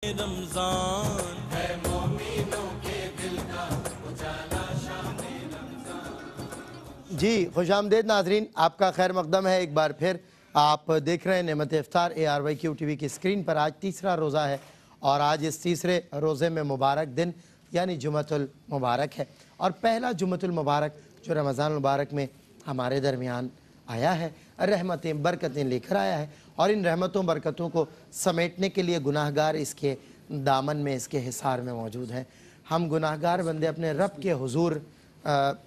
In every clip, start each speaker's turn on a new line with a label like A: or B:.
A: رمضان ہے مومنوں کے دل کا اجالا شام رمضان۔
B: جی خوش آمدید ناظرین، آپ کا خیر مقدم ہے ایک بار پھر۔ آپ دیکھ رہے ہیں نعمت افطار ARYQ TV کی اسکرین پر۔ آج تیسرا روزہ ہے اور آج اس تیسرے روزے میں مبارک دن یعنی جمعۃ المبارک ہے، اور پہلا جمعۃ المبارک جو رمضان المبارک میں ہمارے درمیان آیا ہے، رحمتیں برکتیں لے کر آیا ہے، اور ان رحمتوں برکتوں کو سمیٹنے کے لیے گناہ گار اس کے دامن میں، اس کے حصار میں موجود ہیں۔ ہم گناہ گار بندے اپنے رب کے حضور،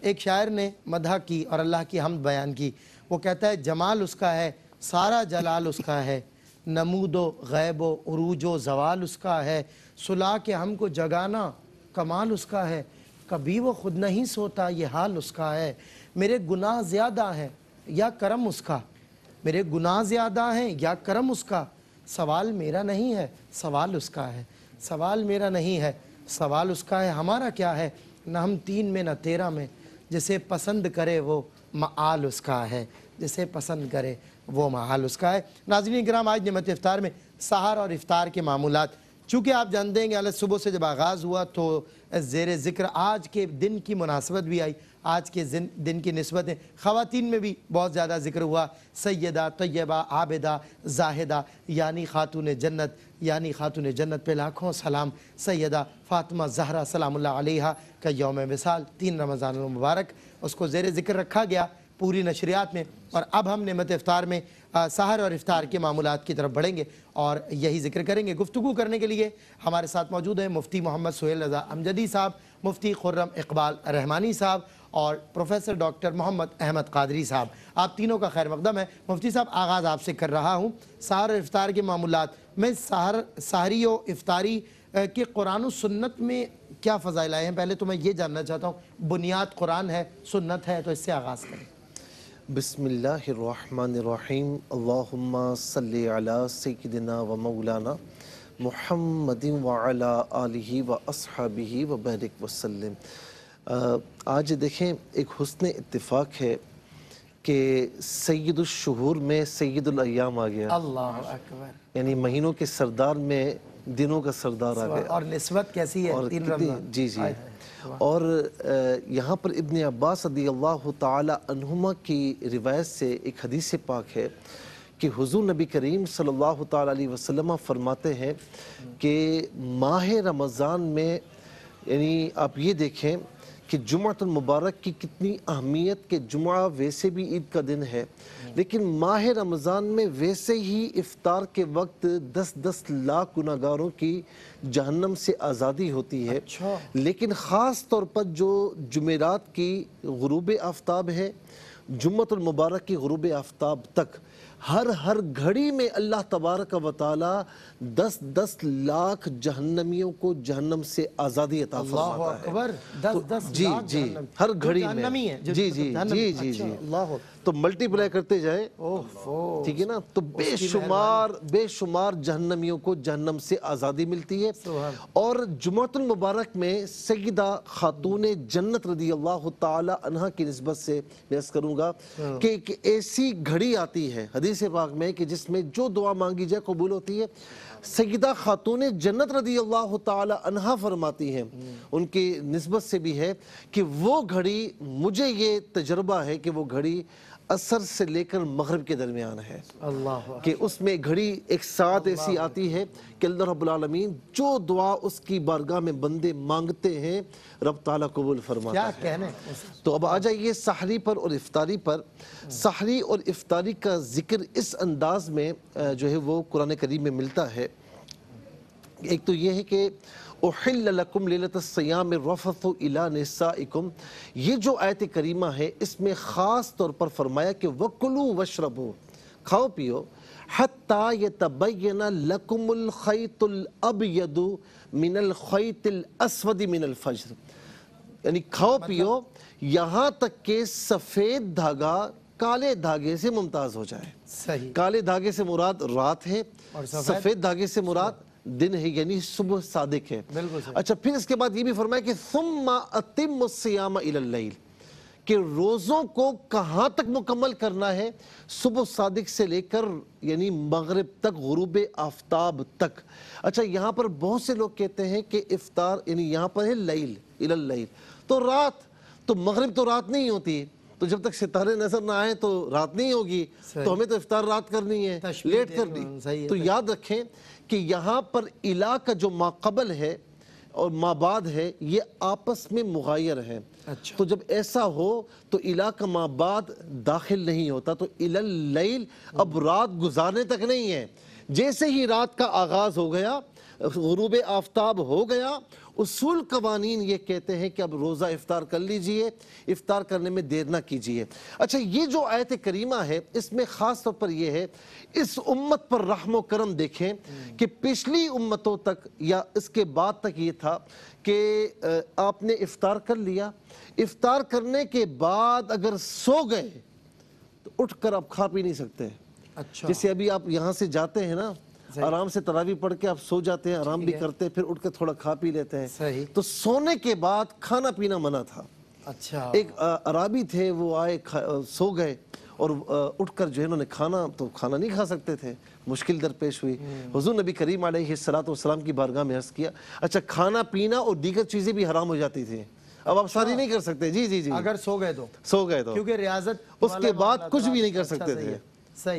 B: ایک شاعر نے مدح کی اور اللہ کی حمد بیان کی۔ وہ کہتا ہے جمال اس کا ہے، سارا جلال اس کا ہے، نمود و غیب و عروج و زوال اس کا ہے، صلح کے ہم کو جگانا کمال اس کا ہے، کبھی وہ خود نہیں سوتا یہ حال اس کا ہے۔ میرے گناہ زیادہ ہیں یا کرم اس کا، میرے گناہ زیادہ ہیں یا کرم اس کا، سوال میرا نہیں ہے سوال اس کا ہے، سوال میرا نہیں ہے سوال اس کا ہے۔ ہمارا کیا ہے، نہ ہم 3 میں نہ 13 میں، جسے پسند کرے وہ معال اس کا ہے، جسے پسند کرے وہ معال اس کا ہے۔ ناظرین کرام، آج نعمت افطار میں سحر اور افطار کے معمولات، چونکہ آپ جانتے ہیں کہ اللہ صبح سے جب آغاز ہوا تو زیر ذکر آج کے دن کی مناسبت بھی آئی، آج کے دن کی نسبتیں خواتین میں بھی بہت زیادہ ذکر ہوا۔ سیدہ طیبہ عابدہ زاہدہ یعنی خاتون جنت، یعنی خاتون جنت پہ لاکھوں سلام۔ سیدہ فاطمہ زہرا سلام اللہ علیہا کا یوم وصال 3 رمضان المبارک، اس کو زیر ذکر رکھا گیا پوری نشریات میں۔ اور اب ہم نعمت افطار میں سحر اور افطار کے معمولات کی طرف بڑھیں گے اور یہی ذکر کریں گے۔ گفتگو کرنے کے لیے ہمارے ساتھ موجود ہیں مفتی محمد سہیل رضا امجدی صاحب، مفتی خرم اقبال رحمانی صاحب اور پروفیسر ڈاکٹر محمد احمد قادری صاحب۔ آپ تینوں کا خیر مقدم ہے۔ مفتی صاحب، آغاز آپ سے کر رہا ہوں۔ سحر اور افطار کے معمولات میں سحری و افطاری کے قرآن و سنت میں کیا فضائل آئے ہیں؟ پہلے تو میں یہ جاننا چاہتا ہوں، بنیاد قرآن ہے سنت ہے، تو اس سے آغاز کریں۔
C: بسم اللہ الرحمن الرحیم، اللہم صلی علی سیدنا و مولانا محمد وعلی آلہ و اصحابہ و بارک وسلم۔ آج دیکھیں ایک حسن اتفاق ہے کہ سید الشہور میں سید الایام آ گیا،
B: اللہ اکبر،
C: یعنی مہینوں کے سردار میں دنوں کا سردار آ گیا۔
B: اور نسبت کیسی ہے؟ 3 رمضان۔
C: جی جی، اور یہاں پر ابن عباس رضی اللہ تعالی عنہما کی روایت سے ایک حدیث پاک ہے کہ حضور نبی کریم صلی اللہ تعالی علیہ وسلم فرماتے ہیں کہ ماہ رمضان میں، یعنی آپ یہ دیکھیں کہ جمعۃ المبارک کی کتنی اہمیت، کہ جمعہ ویسے بھی عید کا دن ہے، لیکن ماہ رمضان میں ویسے ہی افطار کے وقت 10 لاکھ گناہگاروں کی جہنم سے آزادی ہوتی ہے۔ لیکن خاص طور پر جو جمعرات کی غروب آفتاب ہے، جمعۃ المبارک کی غروب آفتاب تک ہر گھڑی میں اللہ تبارک و تعالی 10 لاکھ جہنمیوں کو جہنم سے آزادی عطا فرماتا ہے۔
B: اللہ اکبر، 10
C: جی
B: لاکھ
C: جی،
B: جہنم،
C: ہر گھڑی میں،
B: جہنمی ہے جو
C: جی جی جی جی جی،
B: اللہ
C: تو ملٹی پلائی کرتے جائیں، ٹھیک ہے نا، تو بے شمار جہنمیوں کو جہنم سے آزادی ملتی ہے۔ اور جمعۃ المبارک میں سیدہ خاتون جنت رضی اللہ تعالی عنہ کی نسبت سے میں عرض کروں گا کہ ایک ایسی گھڑی آتی ہے حدیث پاک میں کہ جس میں جو دعا مانگی جائے قبول ہوتی ہے۔ سیدہ خاتون جنت رضی اللہ تعالی عنہ فرماتی ہیں، ان کی نسبت سے بھی ہے کہ وہ گھڑی، مجھے یہ تجربہ ہے کہ وہ گھڑی عصر سے لے کر مغرب کے درمیان ہے، کہ اس میں گھڑی ایک ساتھ ایسی آتی ہے کہ اللہ رب العالمین جو دعا اس کی بارگاہ میں بندے مانگتے ہیں رب تعالیٰ قبول فرماتا ہے۔
B: کیا کہنے؟
C: تو اب آ جائیے سحری پر اور افطاری پر۔ سحری اور افطاری کا ذکر اس انداز میں جو ہے وہ قرآن کریم میں ملتا ہے۔ ایک تو یہ ہے کہ احل لکم لیلۃ الصیام الرفث الی نسائکم، یہ جو آیت کریمہ ہے اس میں خاص طور پر فرمایا کہ وکلوا واشربوا، کھاؤ پیو، حتی یتبین لکم الخیط الابید من الخیط الاسود من الفجر، یعنی کھاؤ پیو یہاں تک کہ سفید دھاگا کالے دھاگے سے ممتاز ہو جائے۔
B: صحیح،
C: کالے دھاگے سے مراد رات ہے، سفید دھاگے سے مراد دن ہے، یعنی صبح صادق ہے۔ اچھا، پھر اس کے بعد یہ بھی فرمایا کہ ثم اتم الصیام الی اللیل، کہ روزوں کو کہاں تک مکمل کرنا ہے؟ صبح صادق سے لے کر یعنی مغرب تک، غروب آفتاب تک۔ اچھا یہاں پر بہت سے لوگ کہتے ہیں کہ افطار یعنی یہاں پر ہے لیل الی اللیل، تو رات، تو مغرب تو رات نہیں ہوتی، تو جب تک ستارے نظر نہ آئیں تو رات نہیں ہوگی، تو ہمیں تو افطار رات کرنی ہے، لیٹ کرنی۔ تو یاد رکھیں کہ یہاں پر الا کا جو ما قبل ہے اور ما بعد ہے یہ آپس میں مغایر ہیں۔ تو جب ایسا ہو تو الا کا ما بعد داخل نہیں ہوتا، تو الی اللیل اب رات گزارنے تک نہیں ہے، جیسے ہی رات کا آغاز ہو گیا، غروب آفتاب ہو گیا، اصول قوانین یہ کہتے ہیں کہ اب روزہ افطار کر لیجئے، افطار کرنے میں دیر نہ کیجئے۔ اچھا یہ جو آیت کریمہ ہے اس میں خاص طور پر یہ ہے، اس امت پر رحم و کرم دیکھیں کہ پچھلی امتوں تک یا اس کے بعد تک یہ تھا کہ آپ نے افطار کر لیا، افطار کرنے کے بعد اگر سو گئے تو اٹھ کر آپ کھا پی نہیں سکتے۔ جیسے ابھی آپ یہاں سے جاتے ہیں نا، آرام سے تراویح پڑھ کے آپ سو جاتے ہیں، آرام بھی کرتے ہیں، پھر اٹھ کے تھوڑا کھا پی لیتے ہیں، تو سونے کے بعد کھانا پینا منع تھا۔ ایک عرابی تھے، وہ آئے سو گئے اور اٹھ کر جو ہے انہوں نے کھانا نہیں کھا سکتے تھے، مشکل درپیش ہوئی، حضور نبی کریم علیہ السلام کی بارگاہ میں عرض کیا، اچھا کھانا پینا اور دیگر چیزیں بھی حرام ہو جاتی تھی، اب آپ ساری نہیں کر سکتے، جی
B: اگر سو گئے تو
C: کیونکہ ریاضت اس کے بعد کچھ بھی نہیں کر سکتے تھے،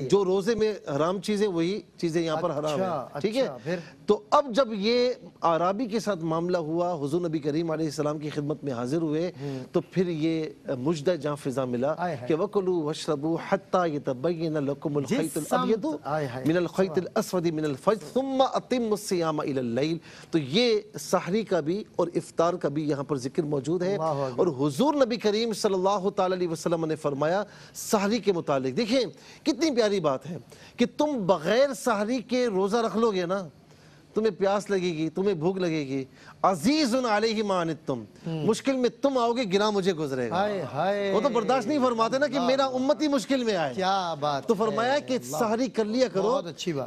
C: جو روزے میں حرام چیزیں وہی چیزیں یہاں پر حرام ہیں، ٹھیک ہے۔ تو اب جب یہ عرابی کے ساتھ معاملہ ہوا، حضور نبی کریم علیہ السلام کی خدمت میں حاضر ہوئے، تو پھر یہ مجدہ جہاں فضا ملا کہ وَكُلُوا وَاشْرَبُوا حَتَّى يَتَبَيَّنَ لَكُمُ الْخَيْطُ الْأَبْيَضُ مِنَ الْخَيْطِ الْأَسْوَدِ مِنَ الْفَجْرِ ثُمَّ أَتِمُّوا الصِّيَامَ إِلَى اللَّيْلِ۔ تو یہ سحری کا بھی اور افطار کا بھی یہاں پر ذکر موجود ہے، اور حضور نبی کریم صلی اللہ تعالی علیہ وسلم نے فرمایا سحری کے متعلق، دیکھیں کتنی پیاری بات ہے کہ تم بغیر سحری کے روزہ رکھ لو گے نا، تمہیں پیاس لگے گی، تمہیں بھوک لگے گی، عزیز علیہ ما عنتم، مشکل میں تم آؤ گے، گناہ مجھے گزرے گا۔ وہ تو برداشت نہیں فرماتے نا کہ میرا امتی مشکل میں آئے،
B: کیا بات،
C: تو فرمایا کہ سحری کر لیا کرو،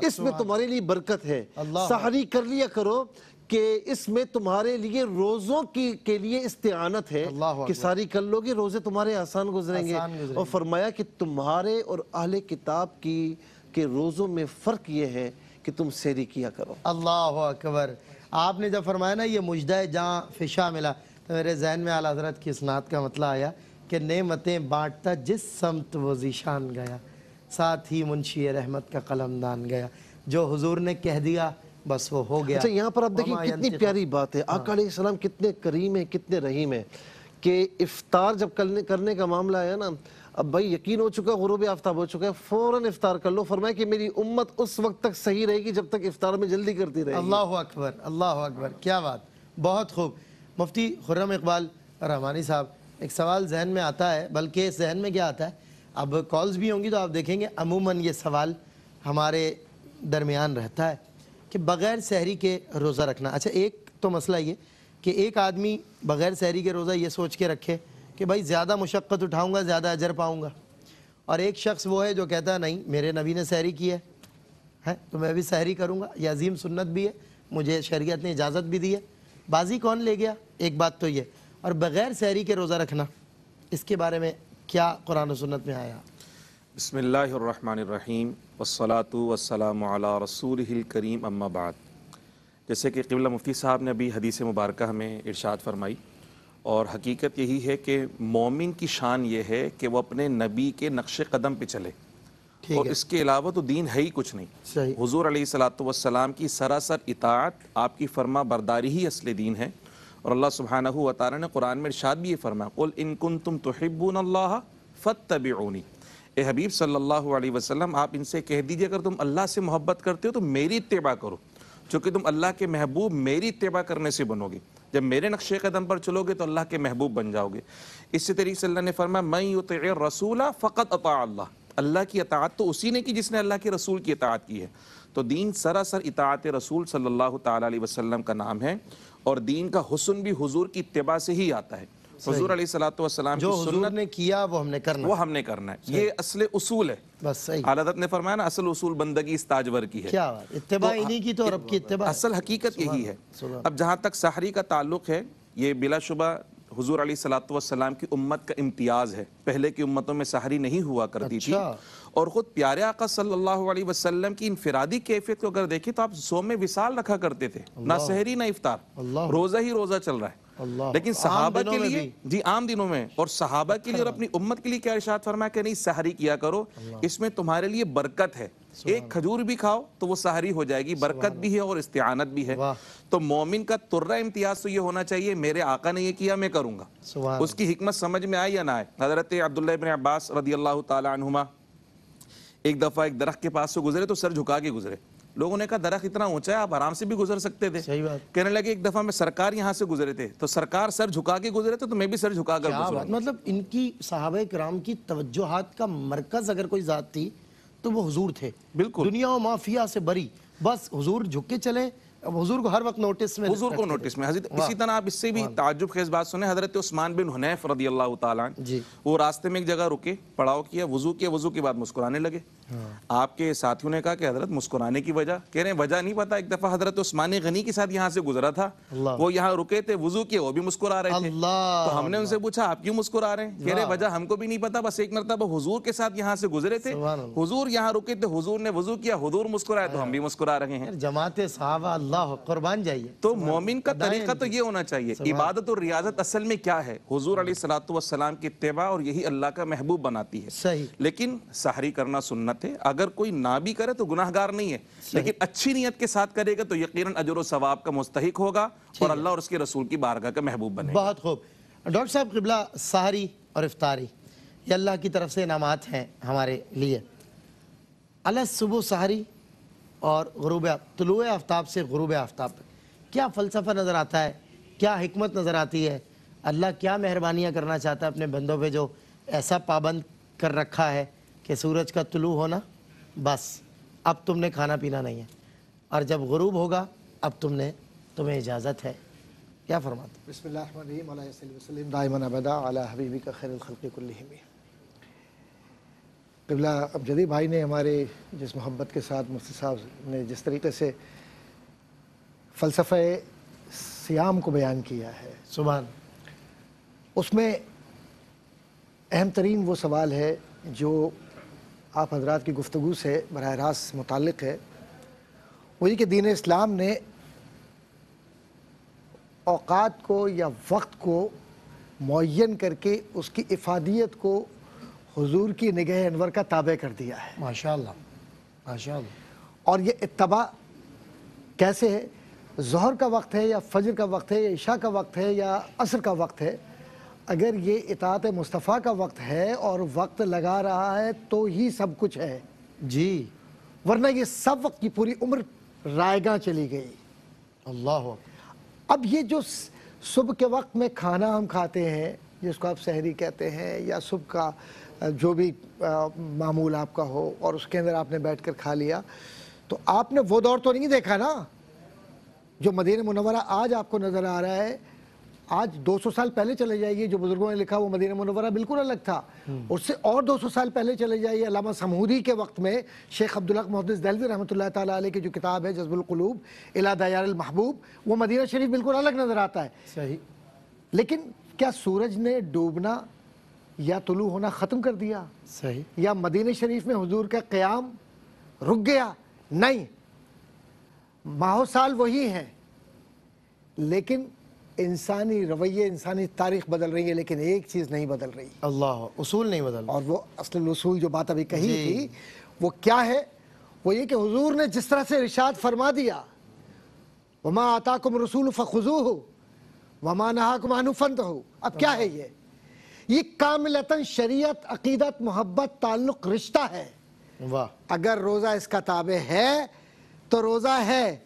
C: اس میں تمہارے لیے برکت ہے، سحری کر لیا کرو کہ اس میں تمہارے لیے روزوں کے لیے استعانت ہے کہ ساری کر لو گے، روزے تمہارے آسان گزریں گے۔ اور فرمایا کہ تمہارے اور اہل کتاب کے روزوں میں فرق یہ ہے کہ تم سحری کیا کرو۔
B: اللہ اکبر۔ آپ نے جب فرمایا نا یہ مجدہ جہاں فشا ملا، تو میرے ذہن میں اعلیٰ حضرت کی اسناد کا مطلع آیا کہ نعمتیں بانٹتا جس سمت وہ ذیشان گیا، ساتھ ہی منشی رحمت کا قلمدان گیا، جو حضور نے کہہ دیا بس وہ ہو گیا۔
C: اچھا یہاں پر آپ دیکھیں کتنی پیاری بات ہے، آقا علیہ السلام کتنے کریم ہیں، کتنے رحیم ہیں کہ افطار جب کرنے کا معاملہ آیا نا، اب بھائی یقین ہو چکا، غروب آفتاب ہو چکا ہے، فوراً افطار کر لو۔ فرمایا کہ میری امت اس وقت تک صحیح رہے گی جب تک افطار میں جلدی کرتی رہے گی۔
B: اللہ اکبر، اللہ اکبر، کیا بات، بہت خوب۔ مفتی خرم اقبال رحمانی صاحب، ایک سوال ذہن میں آتا ہے، بلکہ ذہن میں کیا آتا ہے، اب کالز بھی ہوں گی تو آپ دیکھیں گے عموماً یہ سوال ہمارے درمیان رہتا ہے کہ بغیر سحری کے روزہ رکھنا۔ اچھا ایک تو مسئلہ یہ کہ ایک آدمی بغیر سحری کے روزہ یہ سوچ کے رکھے کہ بھائی زیادہ مشقت اٹھاؤں گا زیادہ اجر پاؤں گا، اور ایک شخص وہ ہے جو کہتا ہے نہیں میرے نبی نے سحری کی ہے تو میں بھی سحری کروں گا، یہ عظیم سنت بھی ہے، مجھے شریعت نے اجازت بھی دی ہے، بازی کون لے گیا؟ ایک بات تو یہ، اور بغیر سحری کے روزہ رکھنا اس کے بارے میں کیا قرآن و سنت میں آیا؟
D: بسم اللہ الرحمن الرحیم والصلاة والسلام علی رسولہ الکریم، اما بعد۔ جیسے کہ قبلہ مفتی صاحب نے ابھی حدیث مبارکہ ہمیں ارشاد فرمائی، اور حقیقت یہی ہے کہ مومن کی شان یہ ہے کہ وہ اپنے نبی کے نقش قدم پہ چلے، اور اس کے علاوہ تو دین ہے ہی کچھ نہیں۔ حضور علیہ الصلوۃ والسلام کی سراسر اطاعت، آپ کی فرما برداری ہی اصل دین ہے، اور اللہ سبحانہ و تعالی نے قرآن میں ارشاد بھی یہ فرمایا قل ان کنتم تحبون اللہ فاتبعونی، اے حبیب صلی اللہ علیہ وسلم آپ ان سے کہہ دیجئے اگر تم اللہ سے محبت کرتے ہو تو میری اتباع کرو، چونکہ تم اللہ کے محبوب میری اتباع کرنے سے بنو گے، جب میرے نقش قدم پر چلو گے تو اللہ کے محبوب بن جاؤ گے۔ اسی طریقے سے اللہ نے فرمایا من یطع الرسول فقط اطاع اللہ، اللہ کی اطاعت تو اسی نے کی جس نے اللہ کے رسول کی اطاعت کی ہے۔ تو دین سراسر اطاعت رسول صلی اللہ تعالی علیہ وسلم کا نام ہے، اور دین کا حسن بھی حضور کی اتباع سے ہی آتا ہے۔ حضور علیہ الصلوۃ والسلام
B: جو حضور نے کیا وہ ہم نے کرنا ہے،
D: یہ اصل اصول ہے۔
B: بس صحیح،
D: اعلیٰ حضرت نے فرمایا نا اصل اصول بندگی اس تاجور کی ہے،
B: کیا بات، اتباع انہی کی تو رب کی اتباع،
D: اصل حقیقت یہی ہے۔ اب جہاں تک سحری کا تعلق ہے، یہ بلا شبہ حضور علیہ الصلوۃ والسلام کی امت کا امتیاز ہے. پہلے کی امتوں میں سحری نہیں ہوا کرتی تھی. اور خود پیارے آقا صلی اللہ علیہ وسلم کی انفرادی کیفیت کو اگر دیکھیں تو آپ صوم وصال رکھا کرتے تھے, نہ سحری نہ افطار, روزہ ہی روزہ چل رہا ہے. لیکن صحابہ کے لیے, جی عام دنوں میں, اور صحابہ کے لیے اور اپنی امت کے لیے کیا ارشاد فرمایا کہ نہیں سحری کیا کرو, اس میں تمہارے لیے برکت ہے. ایک کھجور بھی کھاؤ تو وہ سحری ہو جائے گی, برکت بھی ہے اور استعانت بھی ہے. تو مومن کا ترہ امتیاز تو یہ ہونا چاہیے میرے آقا نے یہ کیا میں کروں گا. اس کی حکمت سمجھ میں آئے یا نہ آئے. حضرت عبداللہ ابن عباس رضی اللہ تعالی عنہما ایک دفعہ ایک درخت کے پاس سے گزرے تو سر جھکا کے گزرے. لوگوں نے کہا درخت اتنا اونچا ہے آپ آرام سے بھی گزر سکتے تھے. کہنے لگے ایک دفعہ میں سرکار یہاں سے گزرے تھے تو سرکار سر جھکا کے گزرے تھے تو میں بھی سر جھکا کر گزروں.
B: مطلب ان کی صحابہ کرام کی توجہات کا مرکز اگر کوئی ذات تھی تو وہ حضور تھے. بالکل دنیا و مافیا سے بری, بس حضور جھک کے چلے. حضور کو ہر وقت نوٹس میں,
D: حضور کو نوٹس میں. اسی طرح آپ اس سے بھی تعجب خیز بات سنیں. حضرت عثمان بن حنیف رضی اللہ تعالیٰ عنہ, وہ راستے میں ایک جگہ رکے, پڑاؤ کیا, وضو کے بعد مسکرانے لگے. آپ کے ساتھیوں نے کہا کہ حضرت مسکرانے کی وجہ, کہہ رہے ہیں وجہ نہیں پتا, ایک دفعہ حضرت عثمان غنی کے ساتھ یہاں سے گزرا تھا, وہ یہاں رکے تھے, وضو کیا, وہ بھی مسکرا رہے تھے. تو ہم نے ان سے پوچھا آپ کیوں مسکرا رہے ہیں؟ کہہ رہے وجہ ہم کو بھی نہیں پتا, بس ایک مرتبہ حضور کے ساتھ یہاں سے گزرے تھے, حضور یہاں رکے تھے, حضور نے وضو کیا, حضور مسکرائے تو ہم بھی مسکرا رہے ہیں.
B: جماعت صحابہ اللہ قربان جائیے.
D: تو مومن کا طریقہ تو یہ ہونا چاہیے. عبادت اور ریاضت اصل میں کیا ہے؟ حضور علیہ الصلوۃ والسلام کی اتباع, اور یہی اللہ کا محبوب بناتی ہے.
B: صحیح.
D: لیکن سحری کرنا سنت ہے. اگر کوئی نہ بھی کرے تو گناہ گار نہیں ہے, لیکن اچھی نیت کے ساتھ کرے گا تو یقیناً اجر و ثواب کا مستحق ہوگا اور اللہ اور اس کے رسول کی بارگاہ کا محبوب بنے گا.
B: بہت خوب. ڈاکٹر صاحب قبلہ, سحری اور افطاری یہ اللہ کی طرف سے انعامات ہیں ہمارے لیے. اللہ صبح سحری اور غروب طلوع آفتاب سے غروب آفتاب تک کیا فلسفہ نظر آتا ہے, کیا حکمت نظر آتی ہے؟ اللہ کیا مہربانیاں کرنا چاہتا ہے اپنے بندوں پہ جو ایسا پابند کر رکھا ہے کہ سورج کا طلوع ہونا بس اب تم نے کھانا پینا نہیں ہے, اور جب غروب ہوگا اب تمہیں اجازت ہے. کیا فرماتے ہیں؟
E: بسم اللہ الرحمن الرحیم. علیہ صلی وسلم دائما ابدا علی حبیبک خیر الخلق کلہم. قبلہ ابجدی بھائی نے ہمارے جس محبت کے ساتھ مفتی صاحب نے جس طریقے سے فلسفہ صیام کو بیان کیا ہے,
B: سبحان,
E: اس میں اہم ترین وہ سوال ہے جو آپ حضرات کی گفتگو سے براہ راست متعلق ہے, وہ یہ کہ دین اسلام نے اوقات کو یا وقت کو معین کر کے اس کی افادیت کو حضور کی نگہ انور کا تابع کر دیا ہے.
B: ماشاءاللہ ماشاءاللہ.
E: اور یہ اتباع کیسے ہے؟ ظہر کا وقت ہے یا فجر کا وقت ہے یا عشاء کا وقت ہے یا عصر کا وقت ہے, اگر یہ اطاعت مصطفیٰ کا وقت ہے اور وقت لگا رہا ہے تو ہی سب کچھ ہے
B: جی,
E: ورنہ یہ سب وقت کی پوری عمر رائیگاں چلی گئی.
B: اللہ.
E: اب یہ جو صبح کے وقت میں کھانا ہم کھاتے ہیں جس کو آپ سحری کہتے ہیں, یا صبح کا جو بھی معمول آپ کا ہو اور اس کے اندر آپ نے بیٹھ کر کھا لیا, تو آپ نے وہ دور تو نہیں دیکھا نا جو مدینہ منورہ آج آپ کو نظر آ رہا ہے. آج 200 سال پہلے چلے جائیے, جو بزرگوں نے لکھا وہ مدینہ منورہ بالکل الگ تھا. اس سے اور 200 سال پہلے چلے جائیے, علامہ سمہودی کے وقت میں شیخ عبدالحق محدث دہلوی رحمۃ اللہ تعالیٰ علیہ کی جو کتاب ہے جذب القلوب الی دیار المحبوب, وہ مدینہ شریف بالکل الگ نظر آتا ہے.
B: صحیح.
E: لیکن کیا سورج نے ڈوبنا یا طلوع ہونا ختم کر دیا؟
B: صحیح.
E: یا مدینہ شریف میں حضور کا قیام رک گیا؟ نہیں, ماہ و سال وہی ہیں, لیکن انسانی رویے, انسانی تاریخ بدل رہی ہے, لیکن ایک چیز نہیں بدل رہی.
B: اللہ, اصول نہیں بدل.
E: اور وہ اصل اصول جو بات ابھی کہی تھی وہ کیا ہے؟ وہ یہ کہ حضور نے جس طرح سے ارشاد فرما دیا, وما آتاکم الرسول فخذوہ وما نہاکم عنہ فانتہوا. اب کیا ہے یہ کاملتاً شریعت, عقیدت, محبت, تعلق, رشتہ ہے.
B: واہ.
E: اگر روزہ اس کا تابع ہے تو روزہ ہے,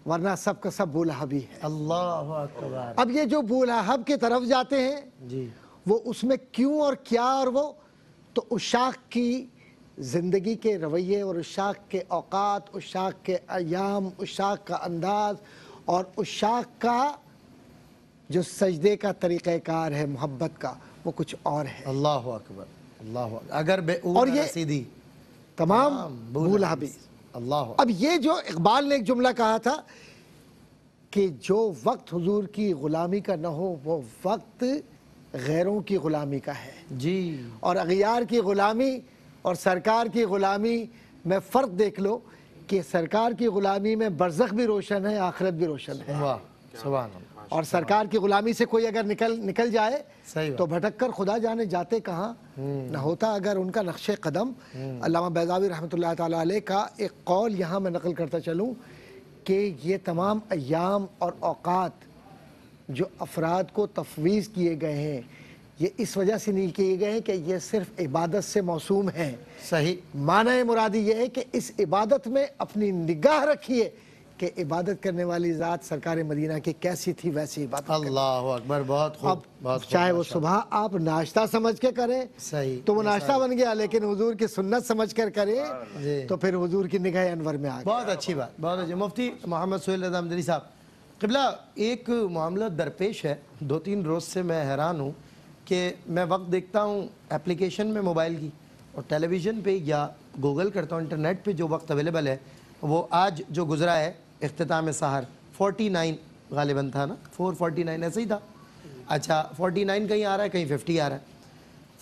E: ورنہ سب کا سب بولہبی ہے.
B: اللہ اکبر.
E: اب یہ جو بولہب کی طرف جاتے ہیں
B: جی,
E: وہ اس میں کیوں اور کیا, اور وہ تو عشاق کی زندگی کے رویے اور عشاق کے اوقات, عشاق کے ایام, عشاق کا انداز اور عشاق کا جو سجدے کا طریقہ کار ہے محبت کا, وہ کچھ اور ہے.
B: اللہ اکبر. اللہ اکبر. اگر بے
E: اور یہ
B: سیدھی
E: تمام بولہبی.
B: اللہ.
E: اب یہ جو اقبال نے ایک جملہ کہا تھا کہ جو وقت حضور کی غلامی کا نہ ہو وہ وقت غیروں کی غلامی کا ہے.
B: جی
E: اور اغیار کی غلامی اور سرکار کی غلامی میں فرق دیکھ لو کہ سرکار کی غلامی میں برزخ بھی روشن ہے، آخرت بھی روشن ہے.
B: واہ سبحان اللہ.
E: اور سرکار کی غلامی سے کوئی اگر نکل جائے
B: صحیح
E: تو بھٹک کر خدا جانے جاتے کہاں. نہ ہوتا اگر ان کا نقش قدم. علامہ بیضاوی رحمۃ اللہ تعالیٰ علیہ کا ایک قول یہاں میں نقل کرتا چلوں کہ یہ تمام ایام اور اوقات جو افراد کو تفویض کیے گئے ہیں یہ اس وجہ سے نہیں کیے گئے ہیں کہ یہ صرف عبادت سے موسوم ہیں.
B: صحیح.
E: معنی مرادی یہ ہے کہ اس عبادت میں اپنی نگاہ رکھیے کہ عبادت کرنے والی ذات سرکار مدینہ کی کیسی تھی ویسی عبادت.
B: اللہ اکبر. بہت خوب.
E: اب
B: بہت خوب.
E: چاہے وہ صبح آپ ناشتہ سمجھ کے کریں
B: صحیح
E: تو وہ ناشتہ بن گیا، لیکن حضور کی سنت سمجھ کر کریں
B: جی.
E: تو پھر حضور کی نگاہ انور میں آ گئے.
B: بہت اچھی بات. بہت اچھی. مفتی محمد سہیل رضا مدنی صاحب قبلہ، ایک معاملہ درپیش ہے. 2-3 روز سے میں حیران ہوں کہ میں وقت دیکھتا ہوں اپلیکیشن میں موبائل کی اور ٹیلی ویژن پہ یا گوگل کرتا ہوں انٹرنیٹ پہ جو وقت اویلیبل ہے وہ آج جو گزرا ہے اختتام سحر 49 غالباً تھا نا، 449 ایسے ہی تھا. اچھا 49 کہیں آ رہا ہے، کہیں 50 آ رہا ہے.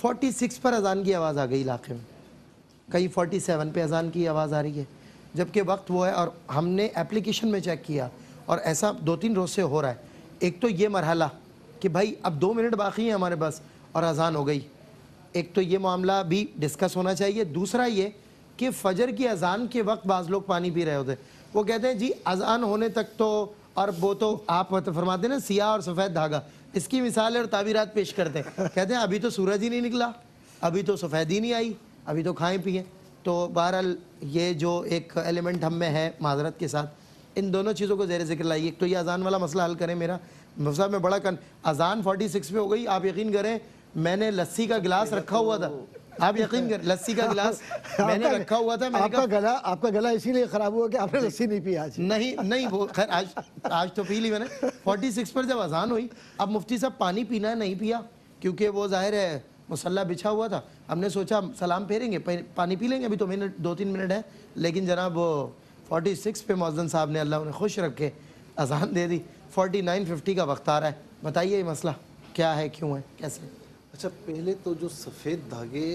B: 46 پر اذان کی آواز آ گئی علاقے میں، کہیں 47 پہ اذان کی آواز آ رہی ہے، جبکہ وقت وہ ہے. اور ہم نے اپلیکیشن میں چیک کیا اور ایسا 2-3 روز سے ہو رہا ہے. ایک تو یہ مرحلہ کہ بھائی اب 2 منٹ باقی ہیں ہمارے پاس اور اذان ہو گئی. ایک تو یہ معاملہ بھی ڈسکس ہونا چاہیے. دوسرا یہ کہ فجر کی اذان کے وقت بعض لوگ پانی پی رہے ہوتے ہیں. وہ کہتے ہیں جی اذان ہونے تک تو، اور وہ تو آپ فرماتے ہیں نا سیاہ اور سفید دھاگا، اس کی مثالیں اور تعبیرات پیش کرتے ہیں. کہتے ہیں ابھی تو سورج ہی نہیں نکلا، ابھی تو سفید ہی نہیں آئی، ابھی تو کھائیں پئیں. تو بہرحال یہ جو ایک ایلیمنٹ ہم میں ہے معذرت کے ساتھ، ان دونوں چیزوں کو زیر ذکر لائیے. ایک تو یہ اذان والا مسئلہ حل کریں. میرا مسئلہ میں بڑا اذان 46 پہ ہو گئی. آپ یقین کریں میں نے لسی کا گلاس رکھا ہوا تھا. آپ یقین کریں لسی کا گلاس میں نے رکھا ہوا تھا.
E: آپ کا گلا اسی لیے خراب ہوا کہ آپ نے لسی نہیں پی آج.
B: نہیں وہ خیر آج تو پی لی میں نے. 46 پر جب اذان ہوئی، اب مفتی صاحب پانی پینا ہے، نہیں پیا کیونکہ وہ ظاہر ہے مصلی بچھا ہوا تھا. ہم نے سوچا سلام پھیریں گے پانی پی لیں گے، ابھی تو 2-3 منٹ ہے. لیکن جناب وہ 46 پہ مؤذن صاحب نے اللہ انہیں خوش رکھ کے اذان دے دی. 49-50 کا وقت آ رہا ہے. بتائیے یہ مسئلہ کیا ہے، کیوں ہے، کیسے؟
C: اچھا پہلے تو جو سفید دھاگے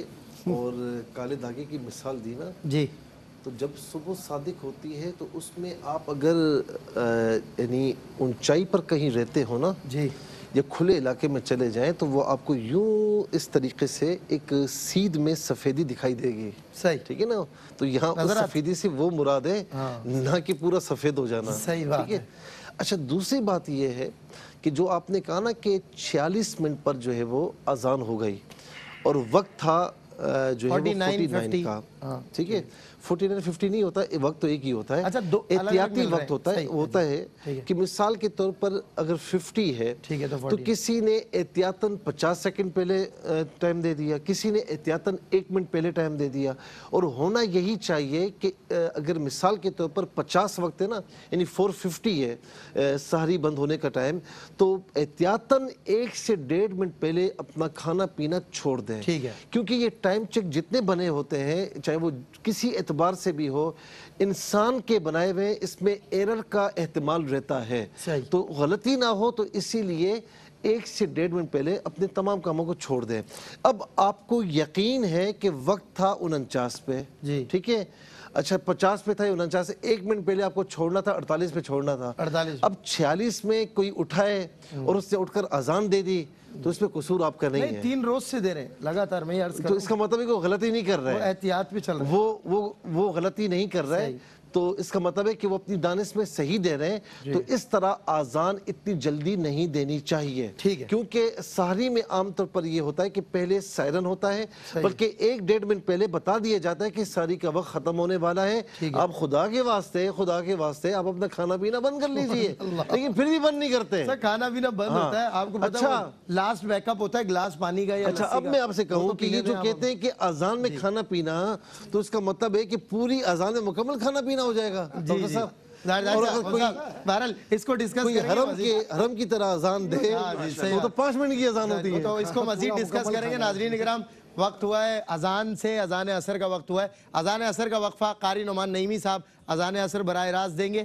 C: اور کالے دھاگے کی مثال دی نا
B: جی،
C: تو جب صبح صادق ہوتی ہے تو اس میں آپ اگر یعنی اونچائی پر کہیں رہتے ہو نا
B: جی،
C: یا کھلے علاقے میں چلے جائیں تو وہ آپ کو یوں اس طریقے سے ایک سیدھ میں سفیدی دکھائی دے گی.
B: صحیح.
C: ٹھیک ہے نا. تو یہاں اس سفیدی سے وہ مراد ہے نہ کہ پورا سفید ہو جانا.
B: صحیح بات
C: ٹھیک ہے. اچھا دوسری بات یہ ہے کہ جو آپ نے کہا نا کہ 46 منٹ پر جو ہے وہ اذان ہو گئی اور وقت تھا جو ہے وہ 49 کا. ٹھیک ہے. 49-50 نہیں ہوتا، وقت تو ایک ہی ہوتا ہے. احتیاطی وقت ہوتا ہے کہ مثال کے طور پر اگر 50 ہے تو کسی نے احتیاطاً 50 سیکنڈ پہلے ٹائم دے دیا، کسی نے احتیاطاً 1 منٹ پہلے ٹائم دے دیا. اور ہونا یہی چاہیے کہ اگر مثال کے طور پر 50 وقت ہے نا، یعنی 4:50 ہے سحری بند ہونے کا ٹائم، تو احتیاطاً 1 سے 1.5 منٹ پہلے اپنا کھانا پینا چھوڑ دیں. کیونکہ یہ ٹائم چیک جتنے بنے ہوتے ہیں چاہے وہ کسی اعتبار سے بھی ہو، انسان کے بنائے ہوئے اس میں ایرر کا احتمال رہتا ہے. تو غلطی نہ ہو تو اسی لیے 1 سے 1.5 منٹ پہلے اپنے تمام کاموں کو چھوڑ دیں. اب آپ کو یقین ہے کہ وقت تھا 49 پہ. ٹھیک ہے. اچھا 50 پہ تھا 49 سے 1 منٹ پہلے آپ کو چھوڑنا تھا، 48 پہ چھوڑنا تھا. اب 46 میں کوئی اٹھائے اور اس نے اٹھ کر اذان دے دی تو اس میں قصور آپ کا نہیں ہے.
B: 3 روز سے دے رہے ہیں لگاتار. میں عرض
C: تو اس کا مطلب ہے کہ وہ غلطی نہیں کر رہے،
B: احتیاط پہ چل رہے ہیں،
C: وہ غلطی نہیں کر رہے. تو اس کا مطلب ہے کہ وہ اپنی دانش میں صحیح دے رہے ہیں. تو اس طرح آزان اتنی جلدی نہیں دینی چاہیے، کیونکہ سحری میں عام طور پر یہ ہوتا ہے کہ پہلے سائرن ہوتا ہے، بلکہ 1-1.5 منٹ پہلے بتا دیا جاتا ہے کہ سحری کا وقت ختم ہونے والا ہے. آپ خدا کے واسطے آپ اپنا کھانا پینا بند کر لیجئے. لیکن پھر بھی بند نہیں کرتے.
B: کھانا پینا بند ہوتا ہے، آپ کو پتہ ہے لاسٹ بیک اپ ہوتا ہے گلاس پانی کا یا لسی کا.
C: اچھا اب میں آپ سے کہوں کہ یہ جو کہتے ہیں کہ اذان میں کھانا پینا، تو اس کا مطلب ہے کہ پوری اذان میں مکمل کھانا پینا ہو جائے گا.
B: بہرحال اس کو ڈسکس
C: کوئی حرم کی طرح اذان دے تو 5 منٹ کی اذان ہوتی ہے.
B: تو اس کو مزید ڈسکس کریں گے. ناظرین کرام وقت ہوا ہے اذان سے اذان عصر کا وقت ہوا ہے. اذان عصر کا وقفہ قاری نعمان نعیمی صاحب اذان عصر براہ راست دیں گے.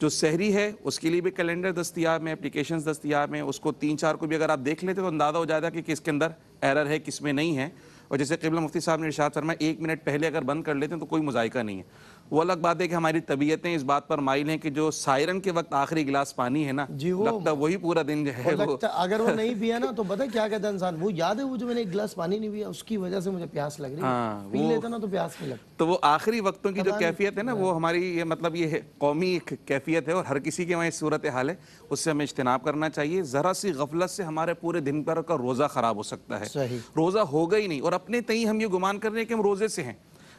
D: جو سحری ہے اس کے لیے بھی کیلنڈر دستیاب ہیں، اپلیکیشنز دستیاب ہیں، اس کو 3-4 کو بھی اگر آپ دیکھ لیتے تو اندازہ ہو جاتا ہے کہ کس کے اندر ایرر ہے کس میں نہیں ہے. اور جیسے قبلہ مفتی صاحب نے ارشاد فرمایا 1 منٹ پہلے اگر بند کر لیتے ہیں تو کوئی مذائقہ نہیں ہے. وہ الگ بات ہے کہ ہماری طبیعتیں اس بات پر مائل ہیں کہ جو سائرن کے وقت آخری گلاس پانی ہے نا،
B: جی وہ
D: لگتا ہے وہی پورا دن جو ہے وہ
B: لگتا اگر وہ نہیں پیا نا تو پتہ کیا کہتا ہے انسان، وہ یاد ہے وہ جو میں نے ایک گلاس پانی نہیں پیا اس کی وجہ سے مجھے پیاس لگ رہی ہے، پی لیتا نا تو پیاس نہیں لگتی.
D: تو وہ آخری وقتوں کی جو کیفیت ہے نا وہ ہماری یہ مطلب یہ قومی ایک کیفیت ہے اور ہر کسی کے وہاں اس صورتحال ہے، اس سے ہمیں اجتناب کرنا چاہیے. ذرا سی غفلت سے ہمارے پورے دن بھر کا روزہ خراب ہو سکتا ہے.
B: صحیح.
D: روزہ ہوگا ہی نہیں اور اپنے تئیں ہم یہ گمان کر رہے ہیں کہ ہم روزے سے ہیں.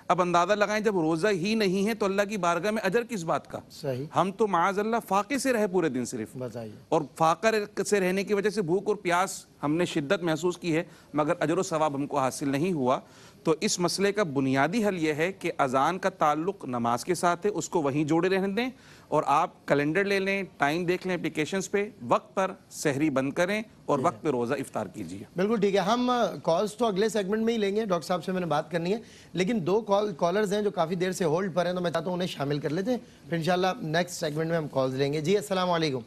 D: اب اندازہ لگائیں جب روزہ ہی نہیں ہے تو اللہ کی بارگاہ میں اجر کس بات کا؟
B: صحیح.
D: ہم تو معاذ اللہ فاقے سے رہے پورے دن صرف،
B: بتائیے.
D: اور فاقہ سے رہنے کی وجہ سے بھوک اور پیاس ہم نے شدت محسوس کی ہے مگر اجر و ثواب ہم کو حاصل نہیں ہوا. تو اس مسئلے کا بنیادی حل یہ ہے کہ اذان کا تعلق نماز کے ساتھ ہے، اس کو وہیں جوڑے رہنے دیں اور آپ کیلنڈر لے لیں، ٹائم دیکھ لیں اپلیکیشنز پہ، وقت پر سحری بند کریں اور وقت پہ روزہ افطار کیجیے.
B: بالکل ٹھیک ہے. ہم کالز تو اگلے سیگمنٹ میں ہی لیں گے، ڈاکٹر صاحب سے میں نے بات کرنی ہے، لیکن 2 کالرز ہیں جو کافی دیر سے ہولڈ پر ہیں تو میں چاہتا ہوں انہیں شامل کر لیتے ہیں، پھر انشاءاللہ نیکسٹ سیگمنٹ میں ہم کالز لیں گے. جی السلام علیکم.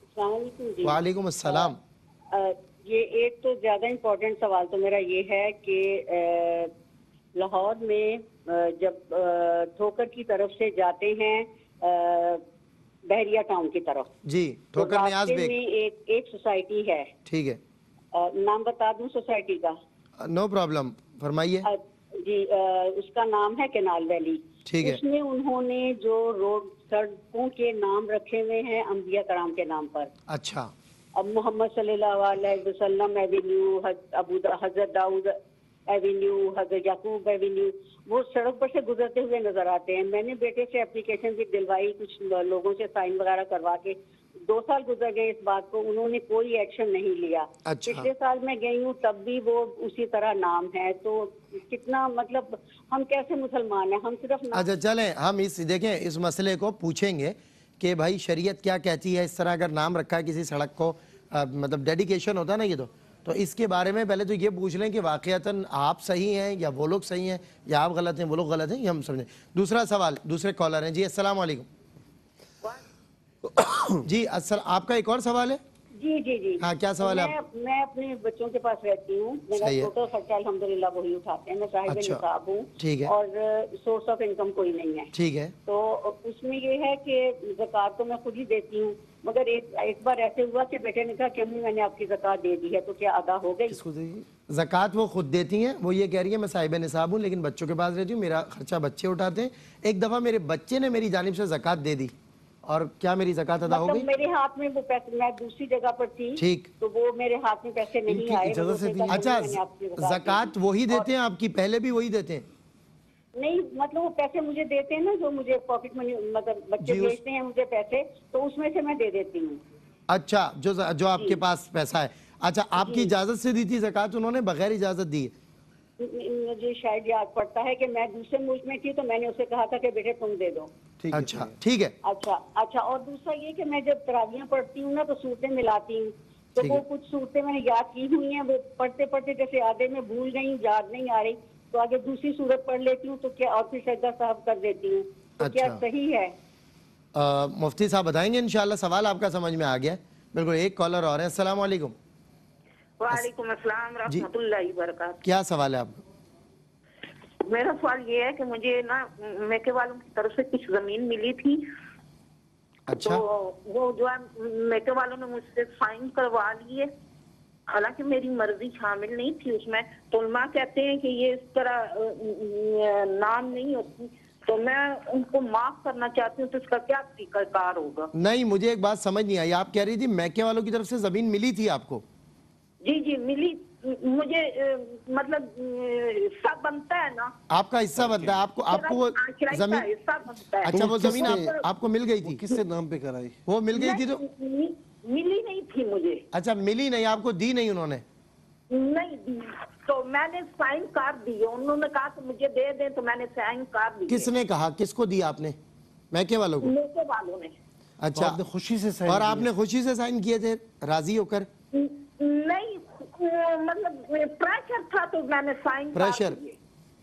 F: السلام علیکم. جی
B: وعلیکم السلام.
F: یہ ایک تو زیادہ امپورٹنٹ سوال تو میرا یہ ہے کہ لاہور میں جب ٹھوکر کی طرف سے جاتے ہیں بحریہ ٹاؤن کی طرف،
B: جی ٹھوکر نیاز
F: راستے
B: بیگ.
F: میں ایک سوسائٹی ہے،
B: ٹھیک ہے.
F: نام بتا دوں سوسائٹی کا؟
B: نو پرابلم، فرمائیے.
F: جی اس کا نام ہے کینال ویلی.
B: ٹھیک ہے.
F: اس میں انہوں نے جو روڈ سڑکوں کے نام رکھے ہوئے ہیں انبیاء کرام کے نام پر.
B: اچھا.
F: اب محمد صلی اللہ علیہ وسلم ایوینیو، حضرت داؤد ایوینیو، حضرت یعقوب ایوینیو، وہ سڑک پر سے گزرتے ہوئے نظر آتے ہیں. میں نے بیٹے سے اپلیکیشن بھی دلوائی، کچھ لوگوں سے سائن وغیرہ کروا کے 2 سال گزر گئے اس بات کو، انہوں نے کوئی ایکشن نہیں لیا.
B: اچھا.
F: پچھلے سال میں گئی ہوں تب بھی وہ اسی طرح نام ہے. تو کتنا مطلب ہم کیسے مسلمان ہیں؟ ہم صرف
B: اچھا چلیں ہم دیکھیں اس مسئلے کو پوچھیں گے کہ بھائی شریعت کیا کہتی ہے. اس طرح اگر نام رکھا ہے کسی سڑک کو، مطلب ڈیڈیکیشن ہوتا ہے نا، یہ تو اس کے بارے میں پہلے تو یہ پوچھ لیں کہ واقعتاً آپ صحیح ہیں یا وہ لوگ صحیح ہیں یا آپ غلط ہیں وہ لوگ غلط ہیں، یہ ہم سمجھیں. دوسرا سوال، دوسرے کالر ہیں. جی السلام علیکم. جی آپ کا ایک اور سوال ہے؟
F: جی جی جی
B: ہاں کیا سوال ہے؟
F: میں اپنے بچوں کے پاس رہتی ہوں، میرا ٹوٹل خرچہ الحمدللہ وہی اٹھاتے ہیں. میں صاحب نصاب ہوں.
B: ٹھیک ہے.
F: اور سورس آف انکم کوئی نہیں ہے.
B: ٹھیک ہے.
F: تو اس میں یہ ہے کہ زکوٰۃ تو میں خود ہی دیتی ہوں، مگر ایک بار ایسے ہوا کہ بیٹے نے کہا کہ امی میں نے آپ کی زکوٰۃ دے دی ہے تو کیا ادا ہو گئی؟
B: زکوٰۃ وہ خود دیتی ہیں، وہ یہ کہہ رہی ہے میں صاحب نصاب ہوں لیکن بچوں کے پاس رہتی ہوں، میرا خرچہ بچے اٹھاتے ہیں. ایک دفعہ میرے بچے نے میری جانب سے زکوٰۃ دے دی اور کیا میری زکوٰۃ ادا ہو گئی؟
F: میرے ہاتھ میں وہ پیسے، میں دوسری جگہ پر تھی،
B: ٹھیک،
F: تو وہ میرے ہاتھ میں پیسے نہیں آئے.
B: اچھا زکوٰۃ وہی دیتے ہیں آپ کی، پہلے بھی وہی دیتے ہیں؟
F: نہیں مطلب وہ پیسے مجھے دیتے ہیں نا، جو مجھے پاکٹ منی مطلب بچے بھیجتے ہیں مجھے پیسے، تو اس میں سے میں دے دیتی ہوں.
B: اچھا جو آپ کے پاس پیسہ ہے. اچھا آپ کی اجازت سے دی تھی زکوٰۃ انہوں نے، بغیر اجازت دی ہے؟
F: مجھے شاید یاد پڑتا ہے کہ میں دوسرے ملک میں تھی تو میں نے اسے کہا تھا کہ بیٹے تم دے دو.
B: اچھا ٹھیک ہے.
F: اچھا اور دوسرا یہ کہ میں جب تراویحاں پڑھتی ہوں نا تو صورتیں ملاتی ہوں، تو وہ کچھ صورتیں میں نے یاد کی ہوئی ہیں، وہ پڑھتے پڑھتے جیسے آدھے میں بھول گئی، یاد نہیں آ رہی، تو آگے دوسری صورت پڑھ لیتی ہوں تو کیا، اور پھر سجدہ صاحب کر دیتی ہوں، تو کیا صحیح ہے؟
B: مفتی صاحب بتائیں گے انشاءاللہ. سوال آپ کا سمجھ میں آ گیا. بالکل. ایک کالر اور ہیں. السلام علیکم.
G: وعلیکم السلام رحمۃ اللہ وبرکاتہ.
B: کیا سوال ہے آپ کا؟
G: میرا سوال یہ ہے کہ مجھے نا میکے والوں کی طرف سے کچھ زمین ملی تھی.
B: اچھا.
G: تو وہ جو ہے میکے والوں نے مجھ سے سائن کروا لیے، حالانکہ میری مرضی شامل نہیں تھی اس میں. تو علماء کہتے ہیں کہ یہ اس طرح نام نہیں ہوتی، تو میں ان کو معاف کرنا چاہتی ہوں، تو اس کا کیا طریقہ کار ہوگا؟
B: نہیں مجھے ایک بات سمجھ نہیں آئی، آپ کہہ رہی تھی میکے والوں کی طرف سے زمین ملی تھی آپ کو؟
G: جی ملی مجھے، مطلب حصہ بنتا ہے نا،
B: آپ کا حصہ بنتا ہے. آپ کو وہ زمین، اچھا وہ زمین آپ کو مل گئی تھی؟
C: کس سے نام پہ کرائی؟
B: وہ مل گئی تھی تو
G: ملی نہیں تھی مجھے.
B: اچھا ملی نہیں، آپ کو دی نہیں انہوں نے؟
G: نہیں دی، تو میں نے سائن کر دی. انہوں نے کہا کہ مجھے دے دیں تو میں نے سائن کر دی.
B: کس نے کہا؟ کس کو دی آپ نے؟ میکے والوں کو؟
G: میکے والوں نے.
B: اچھا
C: آپ نے خوشی سے سائن؟
B: اور آپ نے خوشی سے سائن کیے تھے راضی ہو کر؟
G: نہیں مطلب پریشر تھا تو میں نے سائن
B: پریشر؟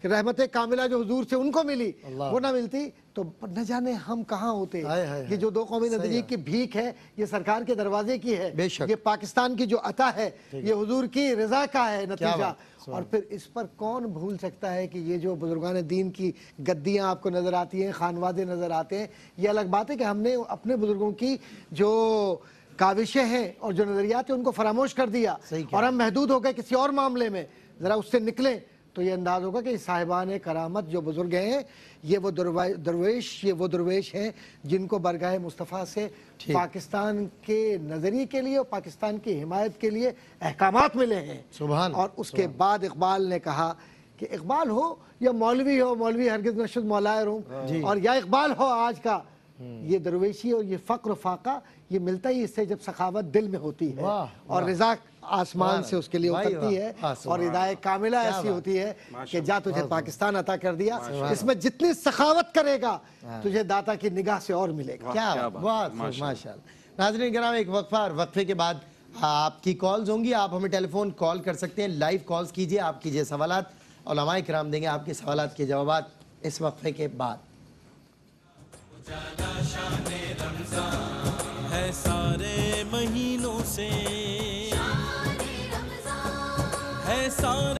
E: کہ رحمت کاملہ جو حضور سے ان کو ملی وہ نہ ملتی تو نہ جانے ہم کہاں ہوتے۔ یہ جو دو قومی نظریے کی بھیک ہے یہ سرکار کے دروازے کی ہے، یہ پاکستان کی جو عطا ہے یہ حضور کی رضا کا ہے نتیجہ۔ اور پھر اس پر کون بھول سکتا ہے کہ یہ جو بزرگان دین کی گدیاں آپ کو نظر آتی ہیں، خانوادے نظر آتے ہیں، یہ الگ بات ہے کہ ہم نے اپنے بزرگوں کی جو کاوشیں ہیں اور جو نظریات ہیں ان کو فراموش کر دیا اور ہم محدود ہو گئے کسی اور معاملے میں۔ ذرا اس سے نکلیں تو یہ انداز ہوگا کہ صاحبان کرامت جو بزرگ ہیں یہ وہ درویش ہیں جن کو برگاہ مصطفیٰ سے پاکستان کے نظریے کے لیے اور پاکستان کی حمایت کے لیے احکامات ملے ہیں۔ اور اس کے بعد اقبال نے کہا کہ اقبال ہو یا مولوی ہو، مولوی ہرگز نشد مولائے روم، اور یا اقبال ہو آج کا، یہ درویشی اور یہ فقر و فاقہ یہ ملتا ہی اس سے جب سخاوت دل میں ہوتی ہے اور رضا آسمان سے اس کے لیے اترتی ہے اور ہدایت کاملہ ایسی ہوتی ہے کہ جا تجھے پاکستان عطا کر دیا، اس میں جتنی سخاوت کرے گا تجھے داتا کی نگاہ سے اور ملے گا۔
B: کیا بات، ماشاءاللہ۔ ناظرین کرام، ایک وقفہ، اور وقفے کے بعد آپ کی کالز ہوں گی، آپ ہمیں ٹیلی فون کال کر سکتے ہیں، لائیو کالز کیجئے، آپ کیجئے سوالات، علماء کرام دیں گے آپ کے سوالات کے جوابات اس وقفے کے بعد۔
A: ہے سارے مہینوں سے ہے سارے